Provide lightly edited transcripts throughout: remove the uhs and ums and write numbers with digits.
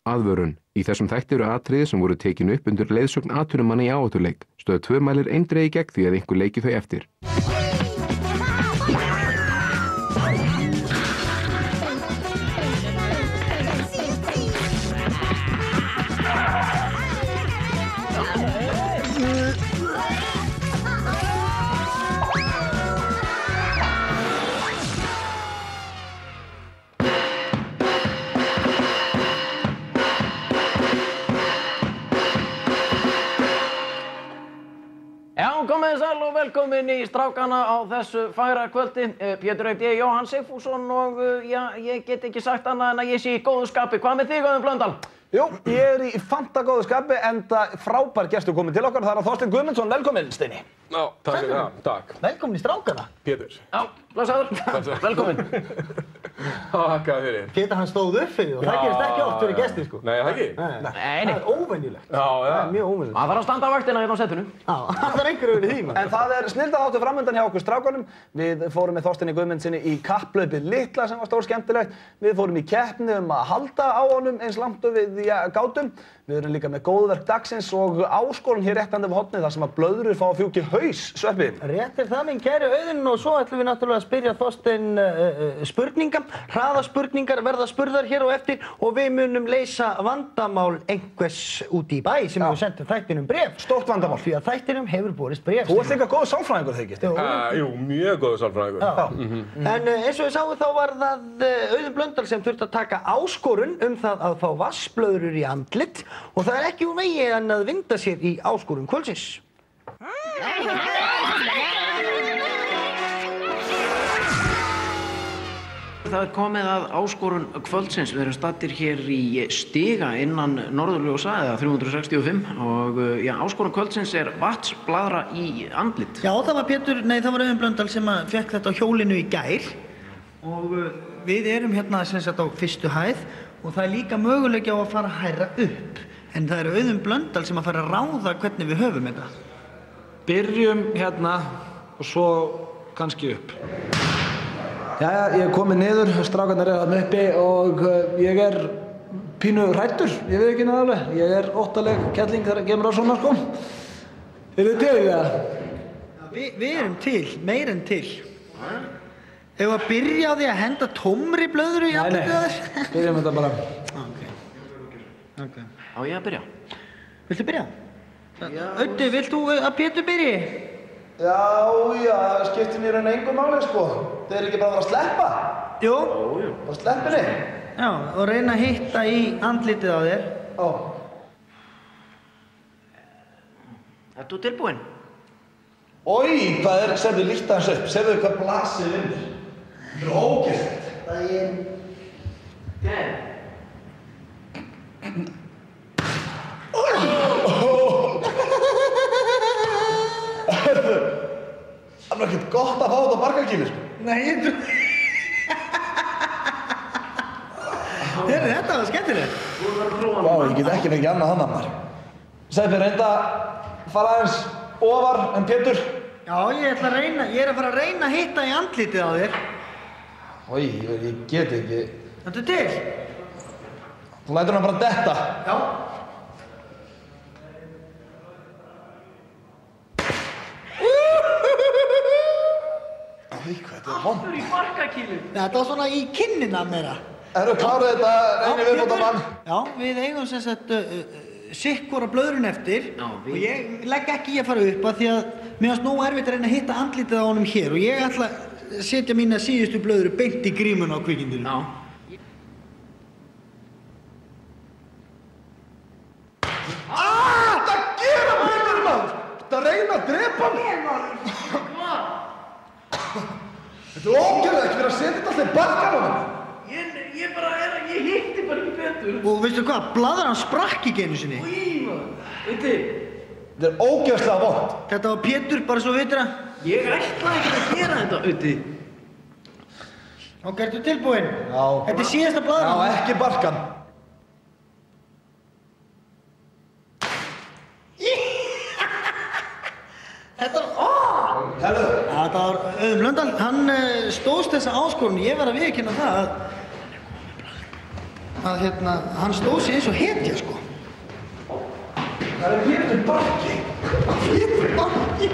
Aðvörun. Í þessum þætti eru atriði sem voru tekin upp undir leiðsögn atvinnumanna í áhættuleik. Stöð 2 mælir eindregið gegn því að einhver leiki þau eftir. Komið sæl og velkomin í Strákana á þessu fagra kvöldi. Pétur heiti ég, Jóhann Sigfússon og ég get ekki sagt annað en að ég sé í góðu skapi. Hvað með þig, Auðun Blöndal? Jú, ég í fanta góðu skapi enda frábær gestur komið til okkar. Það Þorsteinn Guðmundsson. Velkomin, Steini. Já, takk fyrir það. Takk. Velkomin í Strákana. Pétur. Já, blessaður. Velkomin. Takk fyrir. Pétur, hann stóð upp fyrir og það gerist ekki oft fyrir gesti, sko. Nei, það ekki? Nei. Það er óvenjulegt. Já. Það er mjög óvenjulegt. Það þarf að standa á vaktina hérna á setinu. Já, það er einhverju verið því, En það er snilldarþáttur framundan hjá okkur Strákunum. Við fórum með Þorsteini Guðmundsssyni í kapphlaupið litla sem var stórskemmtilegt. Við fórum í keppni að halda á honum eins langt og við gátum. Við erum líka með góðverk dagsins og áskorun hér rétt handan við hornið þar sem að blöðrur fá að fjúka í haus, Sveppi. Rétt er það, minn kæri Auðun, og svo ætlum við náttúrulega að spyrja Þorstein spurninga. Hraðaspurningar verða spurðar hér á eftir og við munum leysa vandamál einhvers úti í bæ sem hefur sendið þættinum bréf. Stórt vandamál. Því að þættinum hefur borist bréf. Þú ert líka góð sálfræðingur, þegar ekki? Jú, mjög góður sálfræðingur. En eins og við sáum þá var það Auðun Blöndal sem þurfti að taka áskorun það að fá vatnsblöðrur í andlit og það er ekki úr vegi en að vinda sér í áskorun kvöldsins. Það er komið að áskorun kvöldsins. Við erum staddir hér í stiga innan Norðurljósa eða 365 og áskorun kvöldsins er vatnsblaðra í andlit. Já, það var Auðun Blöndal sem fékk þetta á hjólinu í gær og við erum hérna sem sagt á fyrstu hæð og það er líka möguleiki á að fara hærra upp. En það er Auðun Blöndal sem að fara að ráða hvernig við höfum þetta. Byrjum hérna og svo kannski upp. Jæja, ég er komið niður, strákarnir þarna uppi og ég er pínu hræddur, ég veit ekki alveg. Ég er óttaleg kettling þegar kemur á svona, sko. Eru þið til í það? Við erum til, meir en til. Ef að byrja á því að henda tómri blöðru í andlitið á þér? Nei, byrjum þetta bara. Ok. Á ég að byrja? Viltu byrja? Auddi, vilt þú að Pétur byrji? Já, það skiptir mér engu máli, sko. Þið eru ekki bara að fara að sleppa? Jú. Bara sleppinni? Já, og reyna að hitta í andlitið á þér. Já. Ertu tilbúinn? Oj, hvað er, serðu líkt aðeins upp, serðu hvað blasir inn. Það er ógeðslegt. Það er... Það er ekkert gott að fá þetta á barkakíli, sko. Nei, ég trú... Þetta var skemmtilegt. Vá, ég get ekki fengið annað þannig, maður. Sveppi, reynda að fara aðeins ofar en Pétur. Já, ég er að fara að reyna að hitta í andlitið á þér. Oj, ég get ekki. Þetta er til. Þú lætur hann bara detta. Já. Æ, hvað þetta er vond. Aftur í barkakílu. Þetta var svona í kinnina meira. Eru klárið þetta, reynir viðbótarmann? Já, við eigum sem sagt sikk hvora blöðrun eftir og ég legg ekki í að fara upp af því að mér fannst nógu erfitt að reyna að hitta andlitið á honum hér og ég ætla að setja mína síðustu blöðru beint í grímuna á kvikindinu. Já. Þetta gera Pétur, maður! Þetta reyna að drepa mig! Hvað? Þetta er ógjörlega ekki verið að setja þetta alltaf í barkan á hann. Ég hitti bara ekki Pétur. Og veistu hvað, blaðran sprakk ekki einu sinni. Í maður. Veitu, Þetta er ógjörlega vond. Þetta var Pétur, bara svo vitur það. ég ætlaði ekki að gera þetta, Veitu. Ok, ertu tilbúinn? Já. Þetta er síðasta Já, blaðran. ekki barkan. Þetta var... Herðu. Þetta var Auðun Blöndal, hann stóðst þessa áskorun. Ég verð að viðurkenna það að að hann stóð sig eins og hetja, sko. Það hétur Barki. Hétur Barki.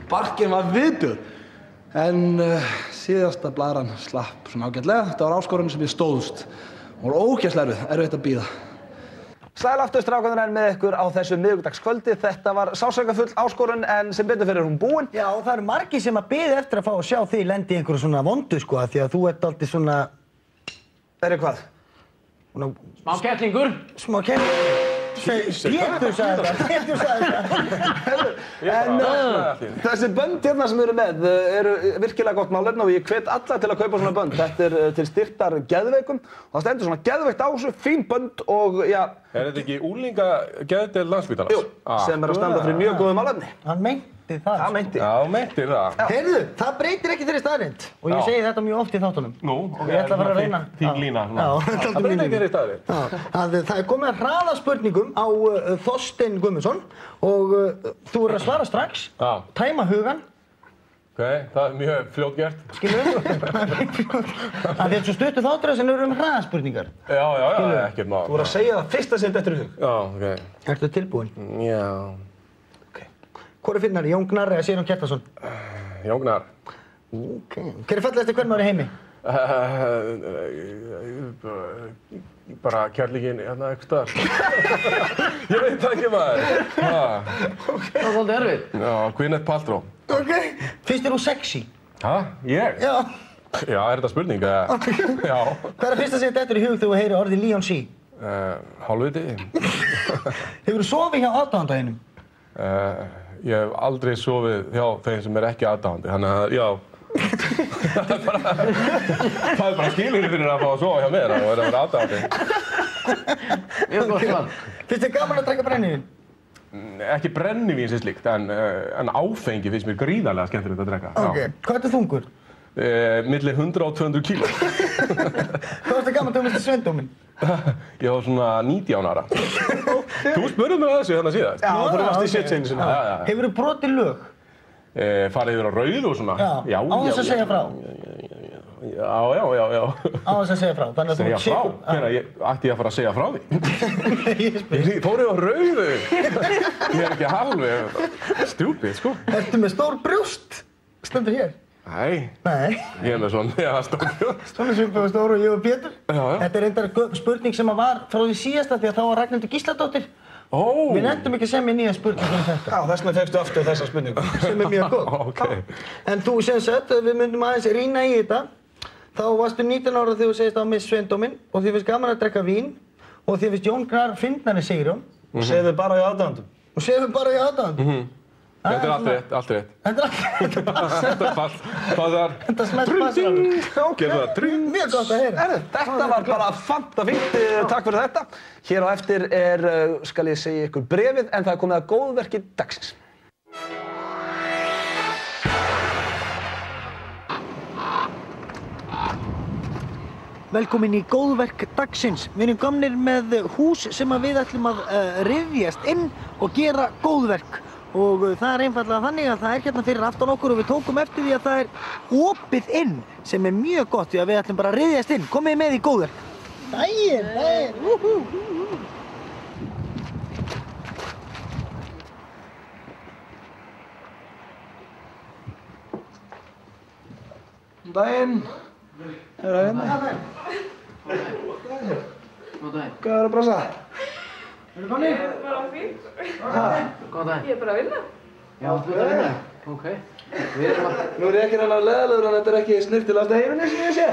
Barkinn var viðbjóð. En síðasta blaðran slapp svona ágætlega. Þetta var áskorun sem ég stóðst. Hún var ógeðslega erfitt að bíða. Sæl aftur strákarnir enn með ykkur á þessu miðvikudagskvöldi. Þetta var sársaukafull áskorun en sem betur fyrir hún búin. Já, og það eru margir sem að biðja eftir að fá að sjá þig lendi í einhverju svona vondu, sko, því að þú ert aldrei svona... Hvað? Smá kettlingur. Smá kettlingur. Pétur sagði það. En þessi bönd hérna sem eru með eru virkilega gott málefni og ég hvet alla til að kaupa svona bönd. Þetta er til styrktar geðveikum og það stendur svona geðveikt á þessu, fín bönd og já... Er þetta ekki úlingageðdeild Landspítalans? Jú, sem er að standa fyrir mjög góðu málefni. Hann meinti það. Það meinti. Já, meinti það. Heyrðu, það breytir ekki þeirri staðreynd og ég segi þetta mjög oft í þáttunum. Nú, ok. Ég ætla að fara að reyna. Þín lína. Það breytir ekki þeirri staðreynd. Það er komið að hraða spurningum á Þorstein Guðmundsson og þú verður að svara strax, tæma hugan. Ok, það er mjög fljótt gert. Skilurðu? Það er svo stuttu þáttur sem eru hraðaspurningar. Já, ekkert mál. Þú voru að segja það fyrsta sem dettur í hug. Já, ok. Ertu tilbúinn? Já. Ok. Hvor er finnari, Jón Gnarr eða Sigurjón Kjartansson? Jón Gnarr. Ok. Hver er fallegasti kvenmaður í heimi? Bara kærleikinn hérna einhvers staðar. Ég veit það ekki maður. Það var svolítið erfitt. Já, Gwyneth Paltrow. Ok. Finnst þér þú sexy? Hæ? Ég? Já. Já, er þetta spurning? Já. Hvað er að fyrsta sem dettur í hug þegar þú heyrir orðið Leon C? Hálfviti. Hefur þú sofið hjá aðdáðandaðinum? Ég hef aldrei sofið hjá þeim sem er ekki aðdáðandi, þannig að já. Það er bara skilyrði fyrir að fá að sofa hjá mér og vera aðdáðandi. Mjög gott svar. Finnst þér gaman að drekka brennivín? Ekki brennivín sem slíkt, en áfengi finnst mér gríðarlega skemmtilegt að drekka. Ok, hvað er þungur? Milli 100 og 200 kíló. Hvað varstu gaman þegar þú missti sveindóminn? Ég var svona 19 ára. Þú spurði mig að þessu hérna síðast. Já, þú varst í sjötsinu sinna. Hefur þú brotið lög? Farið yfir á rauð og svona? Já, á þess að segja frá. Já. Á þess að segja frá. Segja frá? Hvernig ætti ég að fara að segja frá því? Ég fór yfir á rauðu. Ég er ekki halveg stjúpid, sko. Ertu með stór brjóst? Stendur hér. Nei. Ég er með svona, stór brjóst. Svona svipað stór og ég og Pétur. Já. Þetta er reyndar spurning sem var frá því síðasta því að þá var Ragnhildur Gísladóttir. Við nefndum ekki að semja nýja spurningu um þetta. Já, þess vegna fékkstu aftur þessa spurningu. Sem er mjög góð. Ok. En þú sem sagt, við myndum aðeins rýna í þetta. Þá varstu 19 ára þegar þú segist á miss sveindóminn og þið finnst gaman að drekka vín og þið finnst Jón Gnarr fyndnari Sigurjón. Og segðu bara í aðdáðandum. Og segðu bara í aðdáðandum. Þetta er allt rétt. Þetta er allt. Þetta smelt passar. Gerðu það tring. Mjög gott að heyra. Þetta var bara fanta fínt. Takk fyrir þetta. Hér á eftir skal ég segja ykkur brefið en það er komið að góðverki dagsins. Velkomin í góðverk dagsins. Við erum komnir með hús sem við ætlum að rifjast inn og gera góðverk. Og það er einfaldlega þannig að það er hérna fyrir aftan okkur og við tókum eftir því að það er opið inn sem er mjög gott því að við ætlum bara að ryðjast inn. Komið með í góðverk. Daginn. Daginn. Er það hérna? Hvað er að brasa? Er það komið? Bara fínt. Góðan dag. Ég er bara að vinna. Já, þú ert að vinna? Ok. Við erum að... Nú er ég ekki reyna leðalegur en þetta er ekki snirtilegasta heiminni sem ég sé.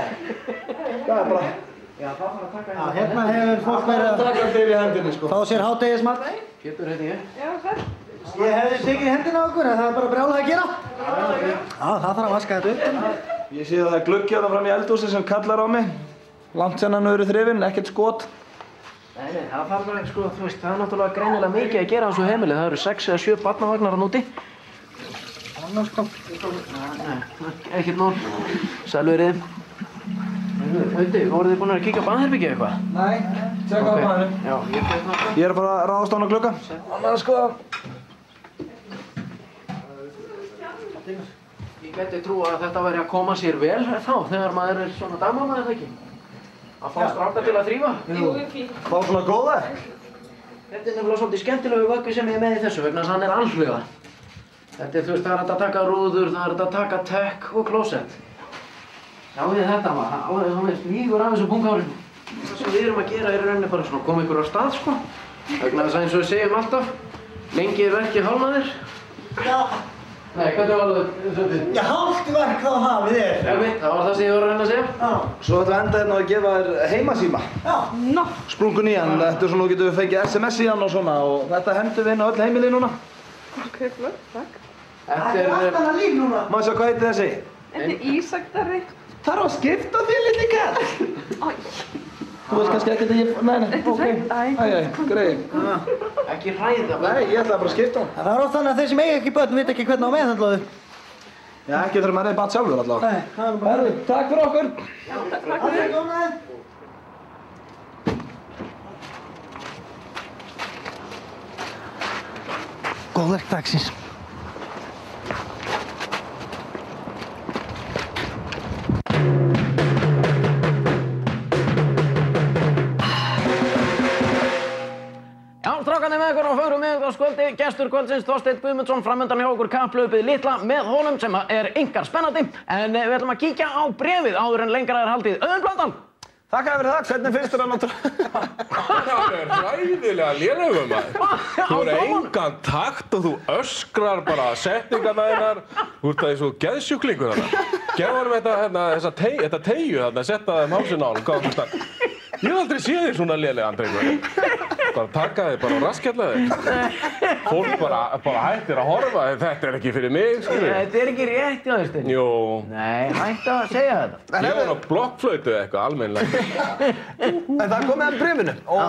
Það er bara... Já, það þarf að taka Já, hérna hefur fólk verið að taka til í hendinni, sko. fá sér hádegismat. Pétur heiti ég. Já, sæl. Ég hefði tekið hendina á okkur en það er bara brjálað að gera. Já, það þarf að vaska þetta upp. Ég sé að það er gluggi þarna fram í eldhúsi sem kallar á mig. Langt sen hann hefur verið þrifinn, ekkert skot. Nei, það þarf bara ekki, sko, þú veist, það er náttúrulega greinilega mikið að gera á þessu heimili. Það eru 6 eða 7 barnavagnar þarna úti. Annars sko. Nei, ekkert nóg. Sælverið. Auði, voruð þið búin að kíkja á baðherbergið eitthvað? Nei, tjekka á baðinu. Já, ég fætt náttúrulega. Ég er að fara að ráðast á hana glugga. Annars sko. gæti trúa að þetta væri að koma sér vel þá, þegar maður svona dagmamma, eða ekki? Að fá stráka til að þrífa? Jú, fá svona góða. Þetta nefnilega svolítið skemmtilegu vöggu sem ég með í þessu, vegna þess að hann alhliða. Þetta þú veist, það hægt að taka rúður, það hægt að taka tekk og klósett. Sjáðu þetta maður, hann smýgur af þessu pungárinu. Það sem við erum að gera rauninni bara svona koma ykkur á stað, sko. Vegna þess að eins og við segjum alltaf, lengi verkið hálfnaðir. Já. Nei, hvernig var það? Já, hálft verk þá hafið þér. Það var það sem ég var að reyna að segja. Já. Svo ætlum við enda hérna að gefa þér heimasíma. Já. Sprungun í hann, þetta er svona, þú getur fengið SMS í hann og svona og þetta hendur við inn á öll heimili núna. Ok, flott, takk. Það er allt annað líf núna. Má ég sjá, hvað heitir þessi? Þetta er Ísakdarri. Þarf að skipta þér litli kall. Æ. Þú veist kannski ekkert að ég... Nei, Þetta er hreint, æ. greið. Ekki hræða. Nei, ég ætlaði bara að skipta hann. Það er oft þannig að þeir sem eiga ekki börn vita ekki hvernig á meðhandlaðu. Já, ekki þegar maður er barn sjálfur allavega. Nei, það er bara... Takk fyrir okkur. Já, takk fyrir. Góð verk dagsins. Strákarnir með ykkur á fögru miðvikudagskvöldi, gestur kvöldsins Þorsteinn Guðmundsson framundan hjá okkur kapphlaupið litla með honum sem er einkar spennandi. En við ætlum að kíkja á bréfið áður en lengra er haldið. Auðun Blöndal! Takk fyrir það, hvernig finnst þér að náttúrulega? Það er hræðilega lélegur maður. Þú er engan takt og þú öskrar bara setningarna þínar. Þú ert það eins og geðsjúklingur þarna. Gerðu honum þetta teygju þarna, setta það hálsinn á hann. Ég hef aldrei séð þér svona lélegan, Drengur. Bara taka þig bara og raskjalla þig. Fólk bara hættir að horfa, þetta er ekki fyrir mig, skilur. Þetta er ekki rétt, já, veistu. Jú. Nei, hættu að segja þetta. Ég var á blokkflautu eitthvað, almennilega. En það komið að bréfinu og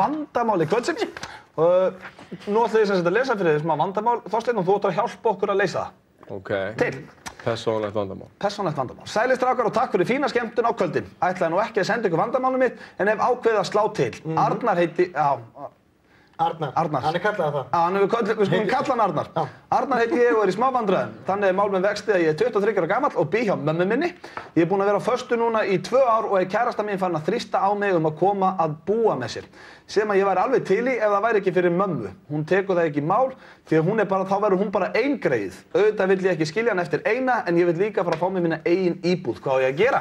vandamáli kvöldsins. Nú ætlum ég sem sagt að lesa fyrir því smá vandamál, Þorsteinn, og þú ætlar að hjálpa okkur að leysa það. Ok. Til. Persónulegt vandamál. Persónulegt vandamál. Sælir strákar og takk fyrir fína skemmtun á kvöldin. Ætlaði nú ekki að senda ykkur vandamálið mitt, en hef ákveðið að slá til. Arnar heiti... Arnar. Hann er kallað það. Við skulum kalla hann Arnar. Arnar heiti ég og er í smá vandræðum. Þannig er mál með vextið að ég er 23 ára gamall og bý hjá mömmu minni. Ég er búinn að vera á föstu núna í 2 ár og er kærasta mín farin að þrýsta á mig að koma að búa með sér. Sem að ég væri alveg til í ef það væri ekki fyrir mömmu. Hún tekur það ekki í mál því að þá verður hún bara eingreið. Auðvitað vill ég ekki skilja hann eftir eina en ég vill líka fara að fá mér mína eigin íbúð. Hvað á ég að gera?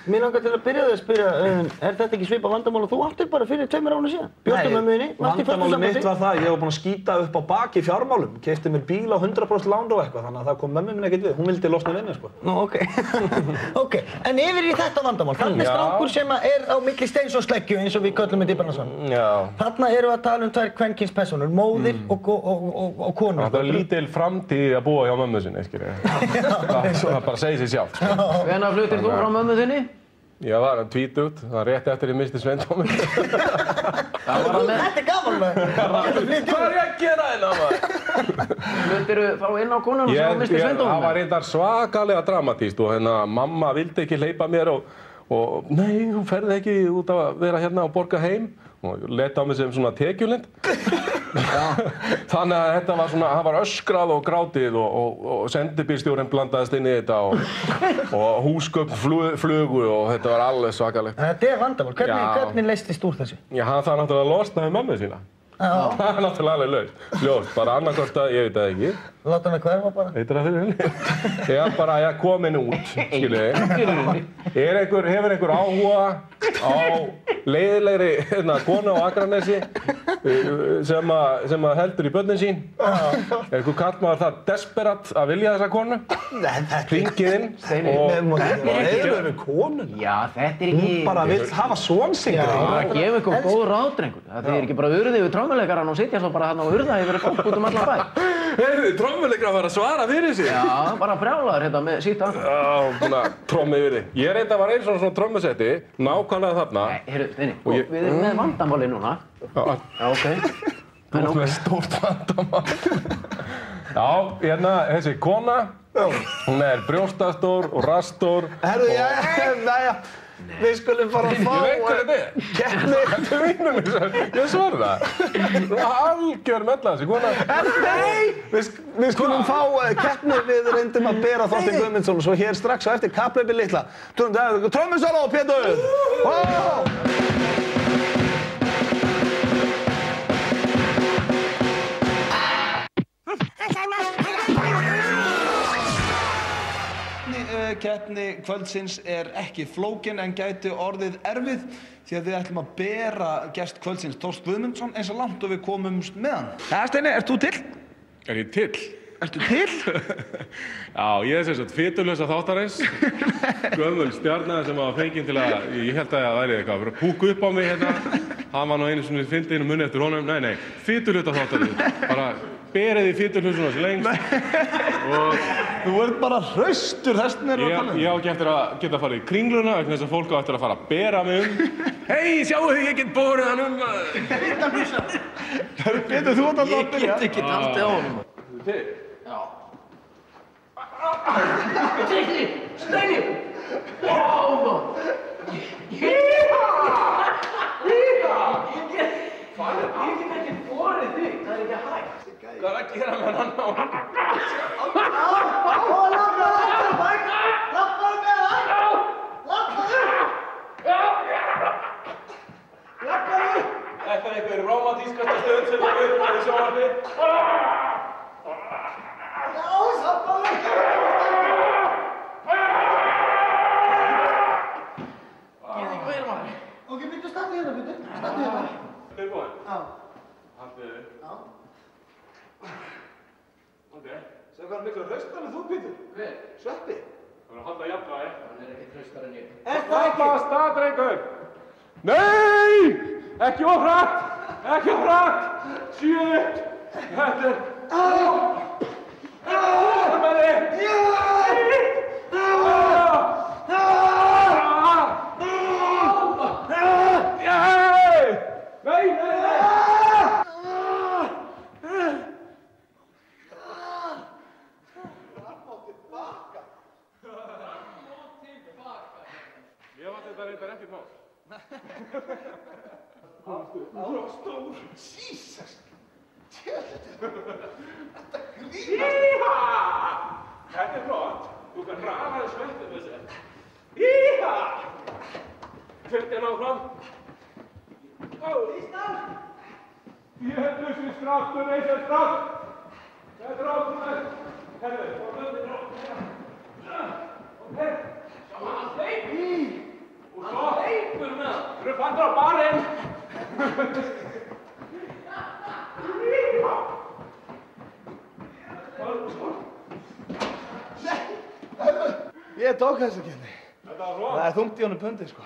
Mér langar til að byrja að spyrja, er þetta ekki svipað vandamál og þú áttir bara fyrir 2 árum síðan? Bjóstu með minni? Vandamálið mitt var það, ég var búinn að skýta upp á bak í fjármálum. Keypti mér bíl á 100% lán og eitthvað, þannig að það kom mömmu mín ekkert við. Hún vildi losna við mig, sko. Nú, ok. En yfir í þetta vandamál. Þarna er strákur sem er á milli steins og sleggju eins og við köllum þetta í Barnason. Þarna erum við að tala 2 kvenkynspersónur, móðir og konur. Það er lítil framtíð að búa hjá mömmu sinni, skilja. Það bara segir sig sjálft. Hvenær fluttir þú frá mömmu þinni? Ég var tvítugt, það var rétt eftir ég misti sveintóminn. Þetta er gaman maður. Hvað er ég að gera hérna maður? Fluttirðu þá inn á konuna sem þú misti sveintóminn? Það var reyndar svakalega dramatískt og mamma vildi ekki hleypa mér og nei, þú ferði ekki út að vera hérna og borga heim. Og leit á mig sem svona tekjulind. Þannig að þetta var svona, það var öskrað og grátið og sendibílstjórinn blandaðist inn í þetta og húsgögn flugu og þetta var alveg svakalegt. Þetta er vandamál. Hvernig leystist úr þessu? Já, hann þarf náttúrulega að losna við mömmu sína. Það er náttúrulega alveg ljóst, bara annarkvort að ég veit það ekki. Láta hann að hverfa bara? Heitir það fyrir henni? Ég er bara komin út, skiljiði. Hefur einhver áhuga á leiðilegri konu á Akranesi sem heldur í börnin sín? Er einhver karlmaður það desperat að vilja þessa konu? Hringið inn og... Leiðilegri konu? Já, þetta er ekki... Hún bara vill hafa son sig. Það gefur ykkur góð ráð, drengur. Það er ekki bara urðið við trommuleikarann og sitja svo bara þarna og urða yfir fólk út allan bæ. Heyrðu, trommuleikarar var að svara fyrir sig. Já, bara brjálaður hérna með sítt aftur. Já, svona trommi yfir þig. Ég reynda var eins og svona trommusetti, nákvæmlega þarna. Nei, heyrðu, Steini, við erum með vandamáli núna. Já, ok. Þú ert með stórt vandamál. Já, hérna, þessi kona, hún er brjóstastór og rastór. Herðu, jæja. Við skulum fara að fá... Ég veit hvað þetta er. Keppni. Þetta er vinnur mér svo. Ég svar það. Algjör mella þessi kona. Nei! Við skulum fá keppni. Við reyndum að bera Þorsteinn Guðmundsson og svo hér strax á eftir kapphlaupið litla. Trommusóló, Pétur! Keppni kvöldsins ekki flókin en gæti orðið erfið því að við ætlum að bera gest kvöldsins Þorsteinn Guðmundsson eins og langt og við komumst með hann. Steini, ert þú til? Er ég til? Ertu til? Já, ég sem sagt fitulausa þáttarins. Gömul stjarna sem var fenginn til að, ég held að það væri eitthvað, að púka upp á mig hérna. Hann var nú einu sinni fyndið inn munni eftir honum. Nei, fitulausa þáttarins. Bara berið í fitulausunum sem lengst. Og þú ert bara hraustur, þessum eru að tala um. Ég á ekki eftir að geta að fara í kringluna vegna þess að fólk á eftir að fara að bera mig Hei, sjáu þið, ég get borið hann Pétur, þú ert alltaf að byrja. Ég get ekki haldið á honum. Þú til? Já. Steini! Wow! Ég get ekki borið þig, það ekki hægt. Hvað er að gera með hann á hann? Þetta er einhver rómantískasta stund sem við höfum í sjónvarpi. Ok, byrju, startu hérna, byrju. Startu hérna. Tilbúin? Já. Haldið þið. Já. Ok. Segðu hvað er miklu hraustar en þú, Pétur? Hver? Sveppi. Það verður að halda jafnvægi. Hann ekki hraustar en ég. Stoppa stað, drengur! Nei! Ekki of hratt! Ekki of hratt! Sjött! Þetta er... Það með þig! Nei! Ég var þetta reyndar ekki mál. Stór. Jesus. Íha! Þetta er flott. Þú kan hraðaði svettið þessi. Íha! Fylgja ná fram. Ég hef þessi stráttur, þessi strátt. Þetta er átrúlega. Herðu, og löndið rátt. Ok. Hann hleypur. Og svo. Hann hleypur með það. Þú eru fattur á barinn. Ég tók þessa keppni. Þetta var flott. Það er þungt í honum pundið, sko.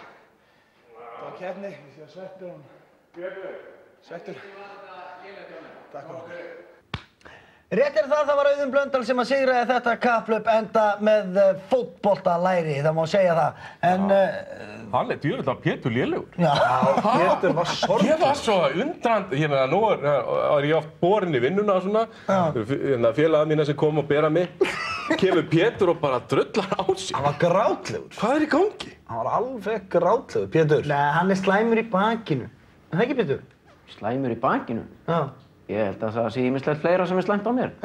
Það var keppni, við séum sveppir hann. Sveppur. Takk fyrir okkur. Rétt það var Auðun Blöndal sem að sigraði þetta kapphlaup enda með fótboltalæri, það má segja það. En... Hann er djúrlega Pétur lélegur. Já. Pétur var sorglega. Ég var svo undrand, hérna, nú er ég oft borinn í vinnuna og svona. Félagar mína sem kom og bera mig. Kemur Pétur og bara drullar á sig. Hann var grátlegur. Hvað er í gangi? Hann var alveg grátlegur, Pétur. Nei, hann er slæmur í bakinu. Er það ekki, Pétur? Slæmur í bakinu? Já. Ég held að það sé ýmislegt fleira sem er slæmt á mér.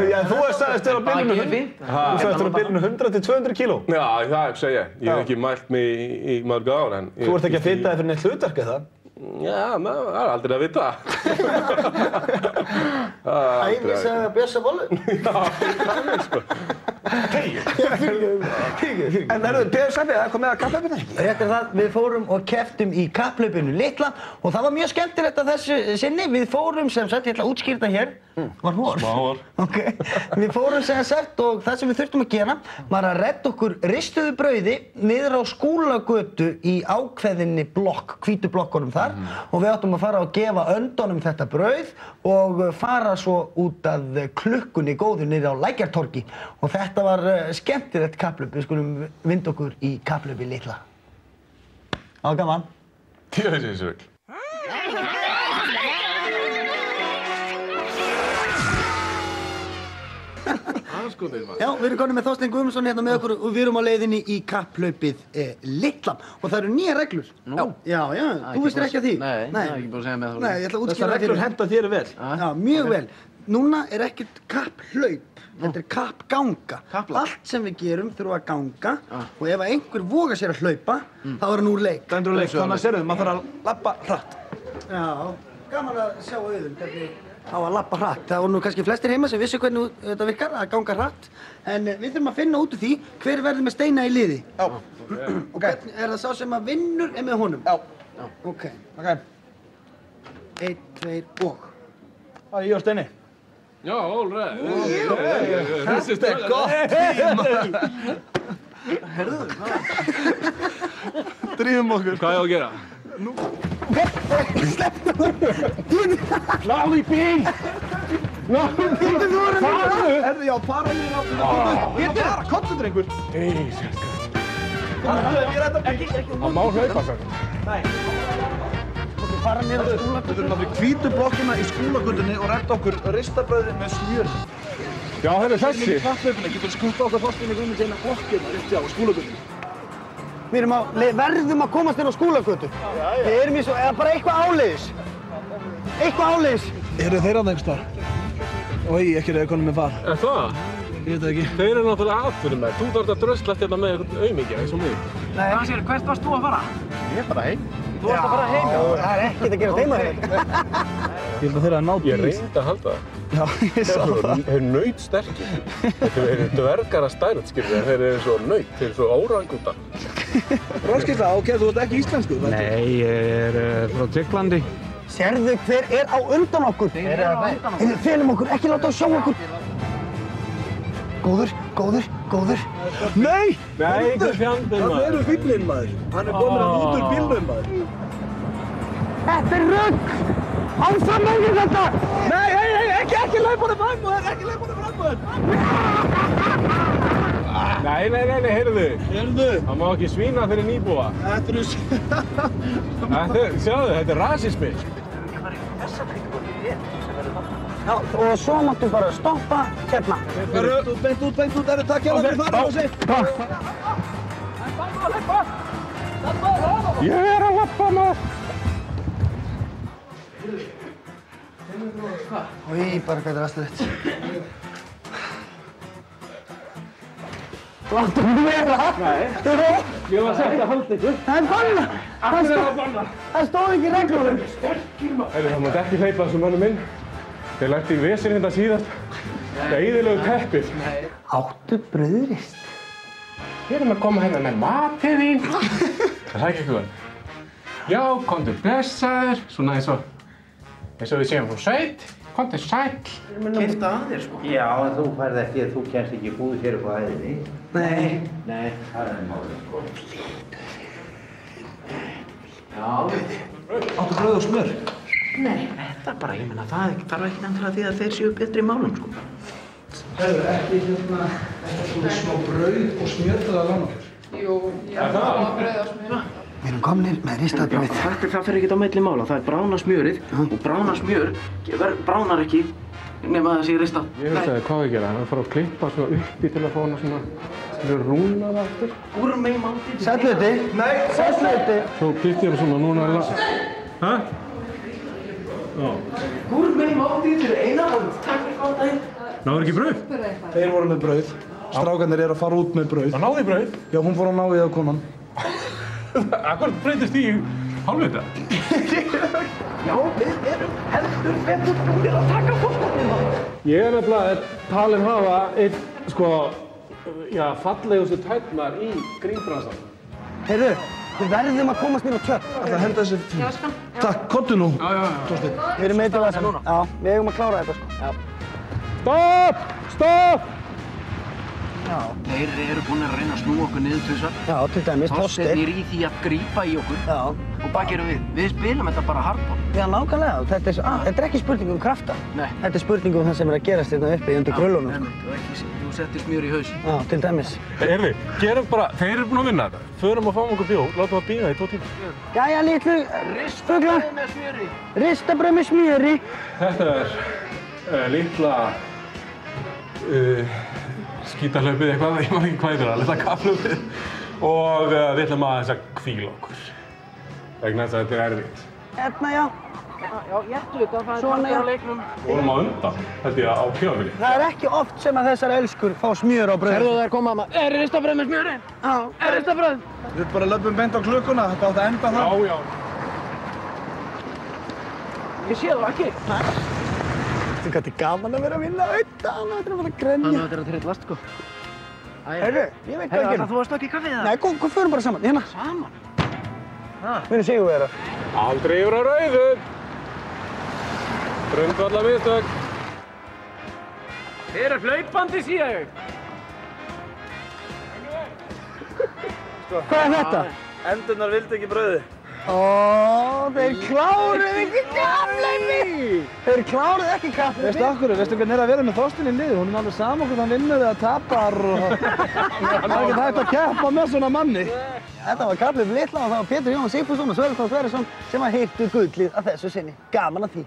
Já, þú sagðist þér á Bakið er fínt. Þú sagðist þér á bilinu 100 til 200 kíló. Já, það segi ég. Ég hef ekki mælt mig í mörg ár, en... Þú ert ekki að fita þig fyrir neitt hlutverk, eða? Já, það er aldrei að vita. Æmi sagði að bjössa bollu. Já, það er sko. En Pétur Sveppi, það kom með að kapphlaupinu ekki? Rétt það, við fórum og kepptum í kapphlaupinu litla og það var mjög skemmtilegt að þessu sinni. Við fórum sem sagt, ég ætla að útskýra hér. Var hór? Smá hór. Ok. Við fórum sem sagt og það sem við þurftum að gera var að redda okkur ristuðu brauði niður á Skúlagötu í ákveðinni blokk, hvítu blokkunum þar og við áttum að fara og gefa öndunum þetta brauð og fara svo út að klukkunni góðu niður á Lækjartorgi og þetta var skemmtilegt kapphlaup. Við skulum vinda okkur í kapphlaupi litla. Það var gaman. Djöfisins rugl. anskotin, maður. Já, við erum konum með Þorstein Guðmundsson hérna með okkur og við erum á leiðinni í kapphlaupið Litla og það eru nýjar reglur. Nú? Já, þú vissir ekki að því? Nei, það er ekki búin að segja með það. Nei, ég ætla að útskýra Þessar reglur henta þér vel. Já, mjög vel. Núna er ekkert kapphlaup, þetta er kappganga. Allt sem við gerum þurfum að ganga og ef einhver vogar sér að hlaupa, þá er hann úr leik. Dæmdur úr leik, þannig að sérðu, maður þarf að labba hratt. Já, gaman að sjá auðvun hvernig á að labba hratt. Það voru nú kannski flestir heima sem vissu hvernig þetta virkar, að ganga hratt. En við þurfum að finna út úr því hver verður með steina í liði. Já. Og hvernig er það sá sem að vinnur með honum? Já. Ok. 1, 2 og. Það er ég og Steini. Já, all right. Þetta er gott tíma. Herðu, Drífum okkur. Hvað er að gera? Náðu í bíl! Náðu í bíl! Herðu, já, fara mér á bíl. Hérna, komdu drengur. Það má hlaupa sann. fara niður á skólagötunni. Við þurfum að fyrir hvítu blokkina í skólagötunni og rækta okkur ristabrauðið með smjör. Já, það er þessi. Kapphlaupinu getur skúta okkar Þorsteini Guðmundssyni blokkina rétt hjá skólagötunni. Við verðum að komast inn á skólagötu. Við erum í svo, eða bara eitthvað áleiðis. Eitthvað áleiðis. Eru þeir að einhvers staðar? Oi, ekki er konum með far. Er það? Ég veit það ekki. Þeir eru náttúrulega aðfyrir með. Þú þarft að drösla hérna með einhvern aumingja eins og mig. Nei. Hvað sér, hvert varst þú að fara? Ég er bara heim. Þú varst að fara heim? Já, það er ekkert að gera heima heim. Ég held að þeir að ná Ég reyndi að halda það. Já, ég sá það. Þeir eru nautsterkir. Þeir eru dvergar að stærð, skilur þeir eru svo naut, þeir eru svo órangútar. Róskilla, ok, þú ert ekki íslensku? Nei, ég er frá Tyrklandi. Sérðu hver er á undan okkur? Þeir eru á undan okkur. Felum okkur, ekki láta á sjá okkur. Góður, góður, góður. Nei! Nei, hvað fjandinn Það maður? eru fíllinn maður. Hann er komin að út úr bílnum maður. Þetta er rugg! Áfram með þér þetta! Nei, ekki hlaupa honum fram á þér, ekki hlaupa honum fram á þér. Nei, heyrðu. Heyrðu, Það má ekki svína fyrir nýbúa. þetta eru... Sjáðu, þetta er rasismi. Já, og svo máttu bara stoppa hérna. Beint út, takk hérna fyrir það, Rósi. Ég er að lappa maður. Í, bara hvað er aðstæðið. Láttu mig vera! Nei. Ég var að setja haldið ykkur. Það er bannað! Það stóð ekki í reglunum. Það mátt ekki hleypa þessum mönnum inn. Þeir lenti í vesinn hérna síðast. Það eyðilegu teppið. Áttu brauðrist? Við erum að koma hérna með matið þín. Það er ekki eitthvað. Já, komdu blessaður. Svona eins og við séum frá sveit. Komdu sæll. Keypta að þér, sko. Já, en þú færð ekki, þú kemst ekki búið hér upp á hæðinni. Nei. Nei, það er málið, sko. Já. Áttu brauð og smjör? Nei, þetta bara, ég meina, það þarf ekki nefnilega því að þeir séu betri í málum, sko. Herðu, ekki hérna, þetta svona smá brauð og smjör til að lána okkur. Jú, ég er að fá brauð og smjör. Við erum komnir með ristabrauð. Það fer ekkert á milli mála, það er brána smjörið og brána smjör bránar ekki nema það sé ristað. Ég hugsaði hvað við gera. Það fór að klippa svona uppi til að fá hana svona rúnað aftur. Úr með máltið. Sætluti. Nei, sætluti. Svo klippti ég það svona núna er það. Hæ? Já. Úr með máltið fyrir eina og takk fyrir góða daginn. Náður ekki brauð? Þeir voru með brauð. Strákarnir eru að fara út með brauð. Það náði brauð? Já, hún fór að ná í það konan. Akkur breytist í hálfvita? Já, við erum heldur betur búinir að taka fórskotnina. Ég er nefnilega talin hafa einn, sko, fallegustu tæknar í grínbransan. Heyrðu, við verðum að komast niður á tjöld. Það henda þessi tím. Já, skan. Takk, komdu nú. Já. Þorsteinn. Við erum eitthvað þess núna. Já, við eigum að klára þetta, sko. Já. Stopp! Já. Þeir eru búin að reyna að snúa okkur niður tvisvar. Já, til dæmis, Þorsteinn Þorsteinn. er í því að grípa í okkur. Já. Og hvað gerum við? Við spilum þetta bara hardball. Já, nákvæmlega. Þetta er ekki spurning um krafta. Nei. Þetta er spurning um það sem er að gerast hérna uppi undir gröllunum. Þú settir smjör í haus. Já, til dæmis. Heyrðu, gerum bara, þeir eru búin að vinna þetta. Förum að fáum okkur bjór, látum að bíða í 2 tíma. Jæja, litlu fuglar. með smjöri. Ristabrauð með smjöri. Þetta er litla skítahlaupið eitthvað, ég man ekki hvað heitir það, litla kapphlaupið. Og við ætlum aðeins að hvíla okkur. Vegna þess að þetta erfitt. Hérna, já. Já, jættu þetta, það Svona, já. á leiknum. Vorum á undan, held ég, á tímabili. Það er ekki oft sem að þessar elskur fá smjör á brauð. Serðu það koma maður. Er ristabrauð með smjöri? Já. Er ristabrauð? Við bara löpum beint á klukkuna, þetta átti að enda það. Já, já. Ég sé það ekki. Þetta er gaman að vera að vinna auðvitað, hann ættir að vera að grenja. Þannig að þetta er að trillast, sko. Heyrðu, ég veit hvað að gera. Þú varst ekki í kaffið það? Nei, hvað förum bara saman, hérna. Saman? Minni sigurvegara. Aldrei yfir á rauðu. Grundvallarmistök. Þið eru hlaupandi, sé ég. Hvað er þetta? Endurnar vildi ekki brauði. Ó, þeir kláruðu ekki kapphlaupi! Þeir kláruðu ekki kapphlaupi! Veistu af hverju? Veistu hvernig er að vera með Þorstein í liði? Hún er alveg sama hvort hann vinnur eða tapar og það er ekki hægt að keppa með svona manni. Þetta var kapphlaup litla og það var Pétur Jón Sigfússon og Sverrir Þór Sverrisson sem að hirtu gullið að þessu sinni. Gaman að því.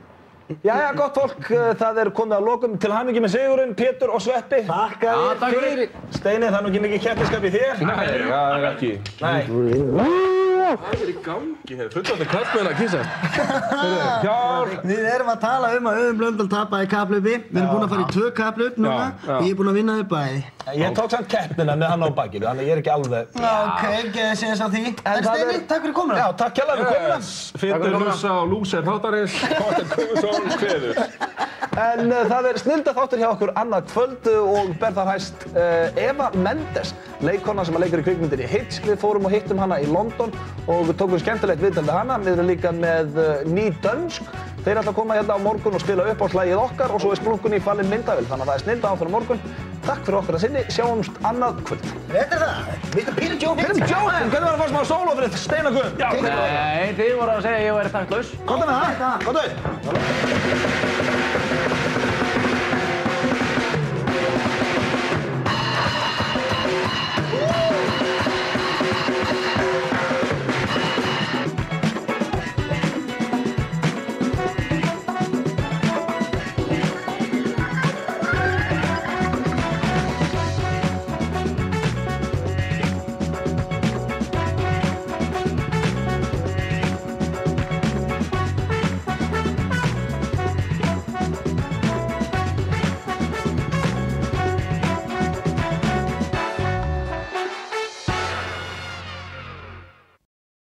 Jæja, gott fólk, það er komið að lokum til hamingju með sigurinn, Pétur og Sveppi. Takk að þér fyrir. Steini, það er nú ekki mikið keppniskap í þér. Nei, það er ekki. Nei. Hvað er í gangi hér? Fullandi kallmenn að kýsast. Hjálp! Við erum að tala um að Auðun Blöndal tapaði kapphlaupi. Við erum búin að fara í 2 kapphlaup núna og ég er búin að vinna þau bæði. Ég tók samt keppnina með hann á bakinu, þannig að ég er ekki alveg... Ok, ekki séðs á því. En Steini, takk fyrir komuna. Já, takk kærlega fyrir komuna. Fyrir Lussa og Lúser þáttarins, Þorsteinn Guðmundsson kveður. En það er snilldaþáttur hjá okkur annað kvöld og ber þar hæst Eva Mendes, leikkona sem leikur í kvikmyndinni Hitch. Við fórum og hittum hana í London og tókum skemmtilegt viðtal við hana. Við erum líka með Ný Dönsk. Þeir ætla að koma hérna á morgun og spila upp á slagið okkar og svo er sprungunni í fallin myndavél. Þannig að það er snilldaþáttur á morgun. Takk fyrir okkur að sinni, sjáumst annað kvöld. Þetta er það. Mr. Peter Joe. Peter Joe, hvernig var að fá smá sóló fyrir Steinar Guðm? Nei, þið voru að segja að ég væri taktlaus. Hvað er með það? Hvað er það?